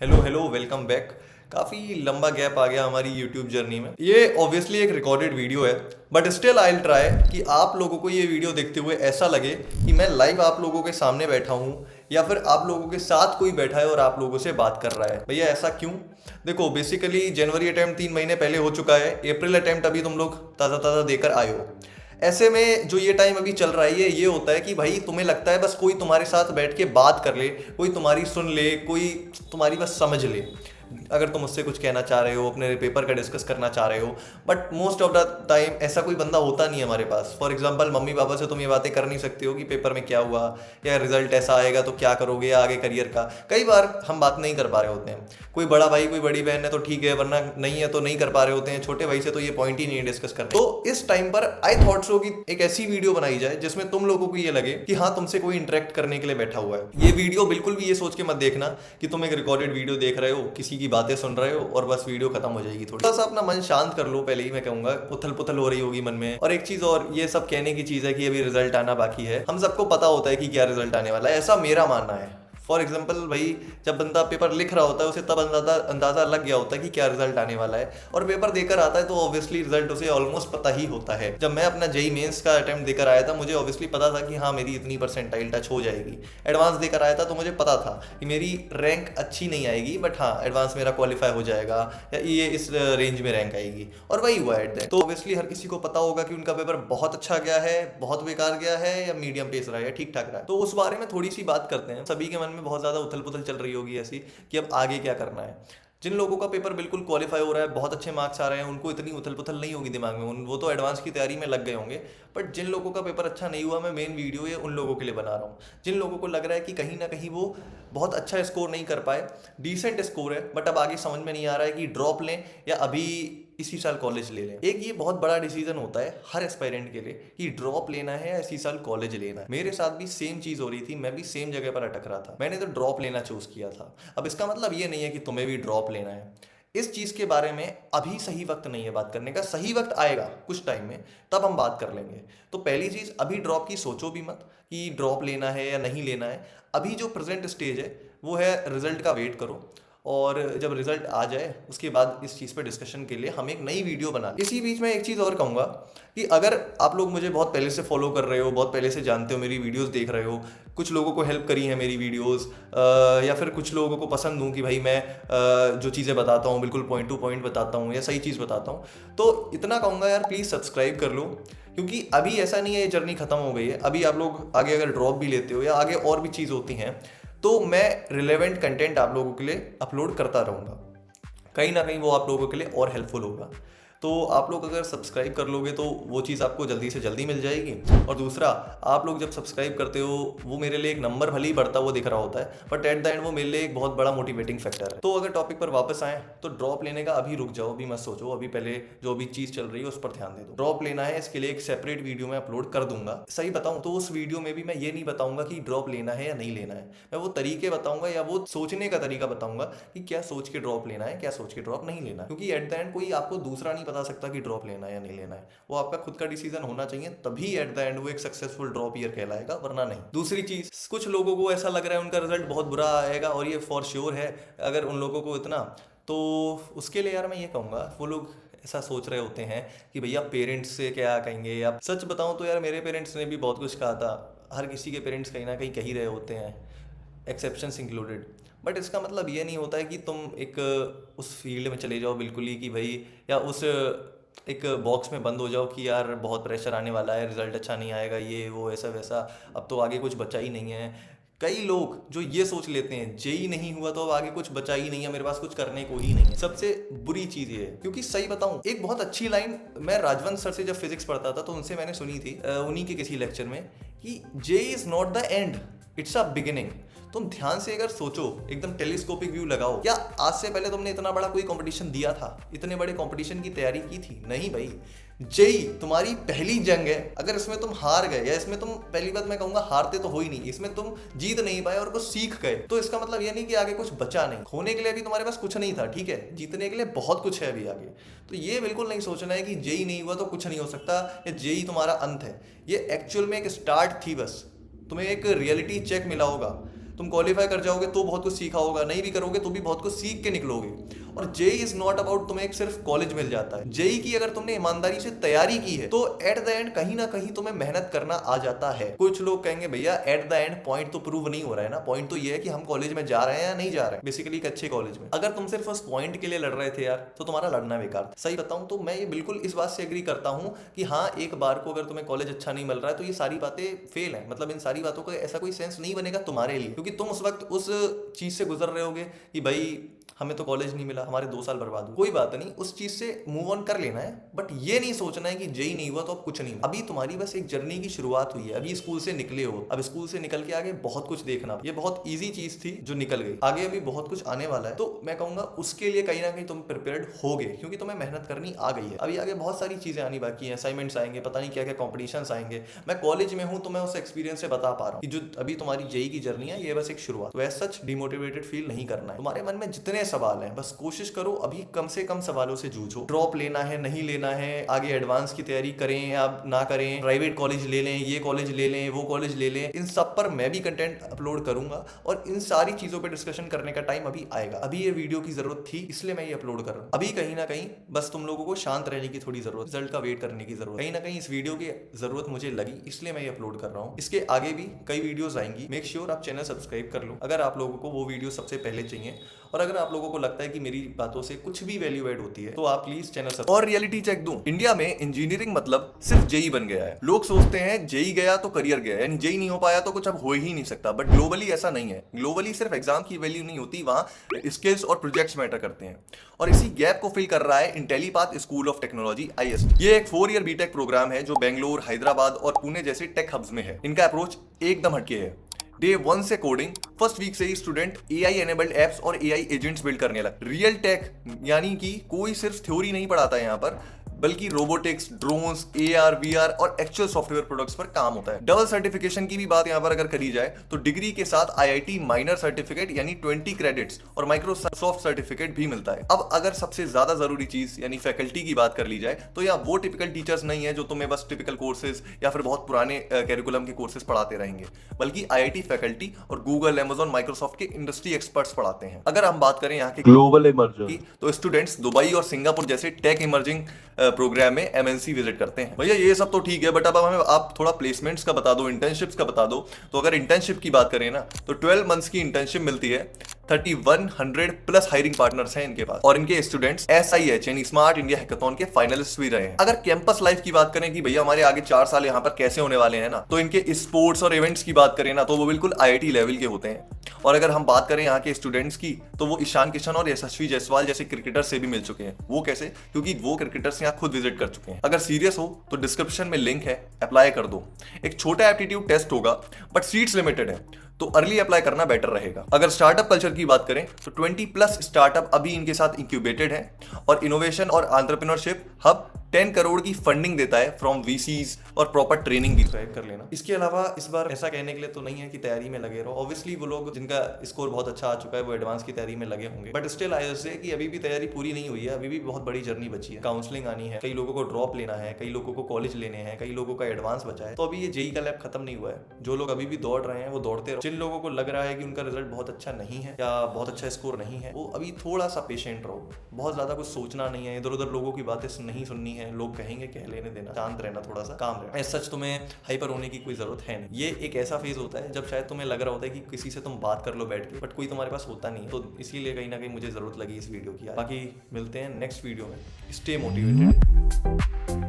Hello hello, welcome back. काफ़ी लंबा gap आ गया हमारी यूट्यूब जर्नी में। ये ऑब्वियसली एक रिकॉर्डेड वीडियो है, but still I will try कि आप लोगों को ये वीडियो देखते हुए ऐसा लगे कि मैं लाइव आप लोगों के सामने बैठा हूँ या फिर आप लोगों के साथ कोई बैठा है और आप लोगों से बात कर रहा है। भैया ऐसा क्यों? देखो, बेसिकली जनवरी अटेम्प्ट 3 महीने पहले हो चुका है, अप्रैल अटेम्प्ट अभी तुम लोग ताज़ा ताज़ा देकर आए हो। ऐसे में जो ये टाइम अभी चल रहा है ये होता है कि भाई तुम्हें लगता है बस कोई तुम्हारे साथ बैठ के बात कर ले, कोई तुम्हारी सुन ले, कोई तुम्हारी बस समझ ले। अगर तुम उससे कुछ कहना चाह रहे हो, अपने पेपर का डिस्कस करना चाह रहे हो, but most of the time ऐसा कोई बंदा होता नहीं है हमारे पास। फॉर एग्जाम्पल, मम्मी पापा से तुम ये बातें कर नहीं सकते हो कि पेपर में क्या हुआ या रिजल्ट ऐसा आएगा तो क्या करोगे या आगे करियर का। कई बार हम बात नहीं कर पा रहे होते हैं। कोई बड़ा भाई कोई बड़ी बहन है तो ठीक है, वरना नहीं है तो नहीं कर पा रहे होते हैं। छोटे भाई से तो ये पॉइंट ही नहीं डिस्कस करते। तो इस टाइम पर आई थॉट सो कि एक ऐसी वीडियो बनाई जाए जिसमें तुम लोगों को ये लगे कि हाँ, तुमसे कोई इंटरेक्ट करने के लिए बैठा हुआ है। ये वीडियो बिल्कुल भी ये सोच के मत देखना कि तुम एक रिकॉर्डेड वीडियो देख रहे हो, किसी की बातें सुन रहे हो और बस वीडियो खत्म हो जाएगी। थोड़ा सा अपना मन शांत कर लो, पहले ही मैं कहूंगा। उथल पुथल हो रही होगी मन में। और एक चीज और, ये सब कहने की चीज है कि अभी रिजल्ट आना बाकी है। हम सबको पता होता है कि क्या रिजल्ट आने वाला है, ऐसा मेरा मानना है। फॉर एग्जाम्पल भाई, जब बंदा पेपर लिख रहा होता है उसे तब अंदाजा लग गया होता है कि क्या रिजल्ट आने वाला है, और पेपर देकर आता है तो ऑब्वियसली रिजल्ट उसे ऑलमोस्ट पता ही होता है। जब मैं अपना जेई मेंस का अटेम्प्ट देकर आया था, मुझे ऑब्वियसली पता था कि हाँ, मेरी इतनी परसेंटाइल टच हो जाएगी। एडवांस देकर आया था तो मुझे पता था कि मेरी रैंक अच्छी नहीं आएगी, बट हाँ, एडवांस मेरा क्वालिफाई हो जाएगा या ये इस रेंज में रैंक आएगी, और वही हुआ एट दैट। तो ऑब्वियसली हर किसी को पता होगा कि उनका पेपर बहुत अच्छा गया है, बहुत बेकार गया है, या मीडियम पेस रहा है, ठीक ठाक रहा है। तो उस बारे में थोड़ी सी बात करते हैं। सभी के मन में बहुत ज्यादा उथल पुथल चल रही होगी ऐसी कि अब आगे क्या करना है। जिन लोगों का पेपर बिल्कुल क्वालिफाई हो रहा है, बहुत अच्छे मार्क्स आ रहे हैं, उनको इतनी उथल पुथल नहीं होगी दिमाग में, वो तो एडवांस की तैयारी में लग गए होंगे। बट जिन लोगों का पेपर अच्छा नहीं हुआ, मैं मेन वीडियो ये उन लोगों के लिए बना रहा हूँ जिन लोगों को लग रहा है कि कहीं ना कहीं वो बहुत अच्छा स्कोर नहीं कर पाए। डिसेंट स्कोर है, बट अब आगे समझ में नहीं आ रहा है कि ड्रॉप लें या अभी इसी साल कॉलेज ले लें। एक ये बहुत बड़ा डिसीजन होता है हर एस्पायरेंट के लिए कि ड्रॉप लेना है या इसी साल कॉलेज लेना है। मेरे साथ भी सेम चीज हो रही थी, मैं भी सेम जगह पर अटक रहा था। मैंने तो ड्रॉप लेना चूज किया था। अब इसका मतलब ये नहीं है कि तुम्हें भी ड्रॉप लेना है। इस चीज के बारे में अभी सही वक्त नहीं है बात करने का। सही वक्त आएगा कुछ टाइम में, तब हम बात कर लेंगे। तो पहली चीज, अभी ड्रॉप की सोचो भी मत कि ड्रॉप लेना है या नहीं लेना है। अभी जो प्रेजेंट स्टेज है वो है रिजल्ट का वेट करो, और जब रिजल्ट आ जाए उसके बाद इस चीज़ पे डिस्कशन के लिए हम एक नई वीडियो बना लें। इसी बीच में एक चीज़ और कहूँगा कि अगर आप लोग मुझे बहुत पहले से फॉलो कर रहे हो, बहुत पहले से जानते हो, मेरी वीडियोस देख रहे हो, कुछ लोगों को हेल्प करी है मेरी वीडियोस, या फिर कुछ लोगों को पसंद हूँ कि भाई मैं जो चीज़ें बताता हूँ बिल्कुल पॉइंट टू पॉइंट बताता हूँ या सही चीज़ बताता हूँ, तो इतना कहूँगा यार, प्लीज़ सब्सक्राइब कर लो। क्योंकि अभी ऐसा नहीं है ये जर्नी खत्म हो गई है। अभी आप लोग आगे अगर ड्रॉप भी लेते हो या आगे और भी चीज़ होती हैं, तो मैं रिलेवेंट कंटेंट आप लोगों के लिए अपलोड करता रहूँगा। कहीं ना कहीं वो आप लोगों के लिए और हेल्पफुल होगा। तो आप लोग अगर सब्सक्राइब कर लोगे तो वो चीज़ आपको जल्दी से जल्दी मिल जाएगी। और दूसरा, आप लोग जब सब्सक्राइब करते हो, वो मेरे लिए एक नंबर भले ही बढ़ता वो दिख रहा होता है, बट एट द एंड वो मेरे लिए एक बहुत बड़ा मोटिवेटिंग फैक्टर है। तो अगर टॉपिक पर वापस आए तो ड्रॉप लेने का अभी रुक जाओ, अभी मत सोचो। अभी पहले जो अभी चीज़ चल रही है उस पर ध्यान दे दो। ड्रॉप लेना है, इसके लिए एक सेपरेट वीडियो मैं अपलोड कर दूंगा। सही बताऊं तो उस वीडियो में भी मैं ये नहीं बताऊंगा कि ड्रॉप लेना है या नहीं लेना है। मैं वो तरीके बताऊंगा या वो सोचने का तरीका बताऊंगा कि क्या सोच के ड्रॉप लेना है, क्या सोच के ड्रॉप नहीं लेना है। क्योंकि एट द एंड कोई आपको दूसरा नहीं बता सकता कि ड्रॉप लेना है या नहीं लेना है। वो आपका खुद का डिसीजन होना चाहिए, तभी एट द एंड वो एक सक्सेसफुल ड्रॉप ईयर कहलाएगा, वरना नहीं। दूसरी चीज, कुछ लोगों को ऐसा लग रहा है उनका रिजल्ट बहुत बुरा आएगा, और ये फॉर श्योर है। अगर उन लोगों को इतना, तो उसके लिए यार मैं ये कहूँगा, वो लोग ऐसा सोच रहे होते हैं कि भैया पेरेंट्स से क्या कहेंगे। या सच बताऊं तो यार, मेरे पेरेंट्स ने भी बहुत कुछ कहा था। हर किसी के पेरेंट्स कहीं ना कहीं कह ही रहे होते हैं, एक्सेप्शंस इंक्लूडेड। बट इसका मतलब ये नहीं होता है कि तुम एक उस फील्ड में चले जाओ बिल्कुल ही कि भाई, या उस एक बॉक्स में बंद हो जाओ कि यार बहुत प्रेशर आने वाला है, रिजल्ट अच्छा नहीं आएगा, ये वो ऐसा वैसा, अब तो आगे कुछ बचा ही नहीं है। कई लोग जो ये सोच लेते हैं, जेई नहीं हुआ तो अब आगे कुछ बचा ही नहीं है, मेरे पास कुछ करने को ही नहीं है। सबसे बुरी चीज ये है, क्योंकि सही बताऊं, एक बहुत अच्छी लाइन मैं राजवंश सर से जब फिजिक्स पढ़ता था तो उनसे मैंने सुनी थी, उन्हीं के किसी लेक्चर में, कि JEE is not the end, it's a beginning. तुम ध्यान से अगर सोचो, एकदम टेलीस्कोपिक व्यू लगाओ, क्या आज से पहले तुमने इतना बड़ा कोई कंपटीशन दिया था, इतने बड़े कंपटीशन की तैयारी की थी? नहीं भाई। जेई तुम्हारी पहली जंग है। अगर इसमें तुम हार गए, या इसमें तुम, पहली बात मैं कहूंगा, हारते तो हो ही नहीं, इसमें तुम जीत नहीं पाए और कुछ सीख गए, तो इसका मतलब ये नहीं कि आगे कुछ बचा नहीं। खोने के लिए अभी तुम्हारे पास कुछ नहीं था, ठीक है, जीतने के लिए बहुत कुछ है अभी आगे। तो ये बिल्कुल नहीं सोचना है कि जेई नहीं हुआ तो कुछ नहीं हो सकता, या जेई तुम्हारा अंत है। ये एक्चुअल में एक स्टार्ट थी बस, तुम्हें एक रियलिटी चेक मिला होगा। तुम क्वालिफाई कर जाओगे तो बहुत कुछ सीखा होगा, नहीं भी करोगे तो भी बहुत कुछ सीख के निकलोगे। और जेई इज नॉट अबाउट तुम्हें एक सिर्फ कॉलेज मिल जाता है। जेई की अगर तुमने ईमानदारी से तैयारी की है तो एट द एंड कहीं ना कहीं तुम्हें मेहनत करना आ जाता है। कुछ लोग कहेंगे भैया एट द एंड पॉइंट तो प्रूव नहीं हो रहा है ना, पॉइंट तो ये है कि हम कॉलेज में जा रहे हैं या नहीं जा रहे हैं, बेसिकली एक अच्छे कॉलेज में। अगर तुम सिर्फ उस पॉइंट के लिए लड़ रहे थे यार तो तुम्हारा लड़ना बेकार था। सही बताऊं तो मैं ये बिल्कुल इस बात से एग्री करता हूं कि हाँ, एक बार को अगर तुम्हें कॉलेज अच्छा नहीं मिल रहा है तो ये सारी बातें फेल है, मतलब इन सारी बातों का ऐसा कोई सेंस नहीं बनेगा तुम्हारे लिए, क्योंकि तुम उस वक्त उस चीज से गुजर रहे होगे कि भाई हमें तो कॉलेज नहीं मिला, हमारे 2 साल बर्बाद हुए। कोई बात नहीं, उस चीज से मूव ऑन कर लेना है, बट ये नहीं सोचना है कि जेई नहीं हुआ तो अब कुछ नहीं हुआ। अभी तुम्हारी बस एक जर्नी की शुरुआत हुई है, अभी स्कूल से निकले हो, अब स्कूल से निकल के आगे बहुत कुछ देखना। ये बहुत ईजी चीज थी जो निकल गई, आगे अभी बहुत कुछ आने वाला है, तो मैं कहूंगा उसके लिए कहीं ना कहीं तुम प्रिपेयर्ड होगे, क्योंकि तुम्हें मेहनत करनी आ गई है। अभी आगे बहुत सारी चीजें आनी बाकी है, असाइनमेंट्स आएंगे, पता नहीं क्या क्या कॉम्पिटिशन्स आएंगे। मैं कॉलेज में हूं तो मैं उस एक्सपीरियंस से बता पा रहा हूं कि जो अभी तुम्हारी जेई की जर्नी है ये बस एक शुरुआत। तो एज सच डिमोटिवेटेड फील नहीं करना है। तुम्हारे मन में जितने सवाल हैं बस कोशिश करो अभी कम से कम सवालों से जूझो। ड्रॉप लेना है नहीं लेना है, आगे एडवांस की तैयारी करें या ना करें, प्राइवेट कॉलेज ले लें, ये कॉलेज ले लें, वो कॉलेज ले लें, इन सब पर मैं भी कंटेंट अपलोड करूंगा और इन सारी चीजों पे डिस्कशन करने का टाइम अभी आएगा। अभी ये वीडियो की जरूरत थी इसलिए मैं ये अपलोड कर रहा हूँ। अभी कहीं ना कहीं बस तुम लोगों को शांत रहने की थोड़ी जरूरत, रिजल्ट का वेट करने की जरूरत, कहीं ना कहीं इस वीडियो की जरूरत मुझे लगी इसलिए मैं ये अपलोड कर रहा हूँ। इसके आगे भी कई वीडियोस आएंगी, मेक श्योर आप चैनल सब्सक्राइब कर लो अगर आप लोगों को वो वीडियो सबसे पहले चाहिए। और अगर आप लोगों को लगता है कि मेरी बातों से कुछ भी वैल्यू ऐड होती है तो आप प्लीज चैनल सब्सक्राइब। और रियलिटी चेक दूं, इंडिया में इंजीनियरिंग मतलब सिर्फ जेई बन गया है। लोग सोचते हैं जेई गया तो करियर गया, यानी जेई नहीं हो पाया तो कुछ अब हो ही नहीं सकता, बट ग्लोबली ऐसा नहीं है। ग्लोबली सिर्फ एग्जाम की वैल्यू नहीं होती, वहां स्किल्स और प्रोजेक्ट्स मैटर करते हैं। और इसी गैप को फिल कर रहा है इंटेलीपाथ स्कूल ऑफ टेक्नोलॉजी IST। ये एक 4 ईयर बीटेक प्रोग्राम है जो बेंगलोर, हैदराबाद और पुणे जैसे टेक हब्स में है। इनका अप्रोच एकदम हटके है। डे 1 से कोडिंग, फर्स्ट वीक से ही स्टूडेंट AI एनेबल्ड एप्स और AI एजेंट्स बिल्ड करने लगे। रियल टेक यानी कि कोई सिर्फ थ्योरी नहीं पढ़ाता है यहाँ पर, बल्कि रोबोटिक्स, ड्रोन्स, AR, VR और एक्चुअल सॉफ्टवेयर प्रोडक्ट्स पर काम होता है। डबल सर्टिफिकेशन की भी बात यहाँ पर अगर करी जाए तो डिग्री के साथ IIT माइनर सर्टिफिकेट यानी 20 क्रेडिट्स और माइक्रोसॉफ्ट सर्टिफिकेट भी मिलता है। अब अगर सबसे ज्यादा जरूरी चीज यानी फैकल्टी की बात कर ली जाए तो यहाँ वो टिपिकल टीचर्स नहीं है जो तुम्हें बस टिपिकल कोर्सेज या फिर बहुत पुराने कैरिकुलम के कोर्सेज पढ़ाते रहेंगे, बल्कि IIT फैकल्टी और गूगल, Amazon, माइक्रोसॉफ्ट के इंडस्ट्री एक्सपर्ट्स पढ़ाते हैं। अगर हम बात करें यहाँ के ग्लोबल इमर्जर की तो स्टूडेंट्स दुबई और सिंगापुर जैसे टेक इमर्जिंग प्रोग्राम में MNC विजिट करते हैं। भैया ये सब तो ठीक है, बट अब हमें आप थोड़ा प्लेसमेंट्स का बता दो, इंटर्नशिप्स का बता दो। तो अगर इंटर्नशिप की बात करें ना तो 12 मंथ्स की इंटर्नशिप मिलती है। 3100 प्लस हायरिंग पार्टनर्स हैं इनके पास और इनके स्टूडेंट्स SIH यानी स्मार्ट इंडिया हैकाथॉन के फाइनलिस्ट भी रहे हैं। अगर कैंपस लाइफ की बात करें कि भैया हमारे आगे 4 साल यहाँ पर कैसे होने वाले हैं ना, तो इनके स्पोर्ट्स और इवेंट्स की बात करें ना तो वो बिल्कुल IIT लेवल के होते हैं। और अगर हम बात करें यहाँ के स्टूडेंट्स की तो वो ईशान किशन और यशस्वी जायसवाल जैसे क्रिकेटर से भी मिल चुके हैं। वो कैसे? क्योंकि वो क्रिकेटर्स यहाँ खुद विजिट कर चुके हैं। अगर सीरियस हो तो डिस्क्रिप्शन में लिंक है, अप्लाई कर दो। एक छोटा एप्टीट्यूड टेस्ट होगा बट सीट्स लिमिटेड है, तो अर्ली अप्लाई करना बेटर रहेगा। अगर स्टार्टअप कल्चर की बात करें तो 20+ स्टार्टअप अभी इनके साथ इंक्यूबेटेड है और इनोवेशन और एंटरप्रेन्योरशिप हब 10 करोड़ की फंडिंग देता है फ्रॉम VCs और प्रॉपर ट्रेनिंग भी कर लेना। इसके अलावा इस बार ऐसा कहने के लिए तो नहीं है कि तैयारी में लगे रहो। ऑब्वियसली वो लोग जिनका स्कोर बहुत अच्छा आ चुका है वो एडवांस की तैयारी में लगे होंगे, बट स्टिल आई से कि अभी भी तैयारी पूरी नहीं हुई है, अभी भी बहुत बड़ी जर्नी बची है। काउंसलिंग आनी है, कई लोगों को ड्रॉप लेना है, कई लोगों को कॉलेज लेने हैं, कई लोगों का एडवांस बचा है। तो अभी ये जेई का लैब खत्म नहीं हुआ है। जो लोग अभी भी दौड़ रहे हैं वो दौड़ते रहो। जिन लोगों को लग रहा है कि उनका रिजल्ट बहुत अच्छा नहीं है या बहुत अच्छा स्कोर नहीं है, वो अभी थोड़ा सा पेशेंट रहो। बहुत ज्यादा कुछ सोचना नहीं है, इधर उधर लोगों की बातें नहीं सुननी है। लोग कहेंगे कह लेने देना, शांत रहना, थोड़ा सा काम रहना। सच तुम्हें हाइपर होने की कोई जरूरत है नहीं। ये एक ऐसा फेज होता है जब शायद तुम्हें लग रहा होता है कि किसी से तुम बात कर लो बैठ के, बट कोई तुम्हारे पास होता नहीं है। तो इसीलिए कहीं ना कहीं मुझे जरूरत लगी इस वीडियो की। बाकी मिलते हैं नेक्स्ट वीडियो में। Stay motivated.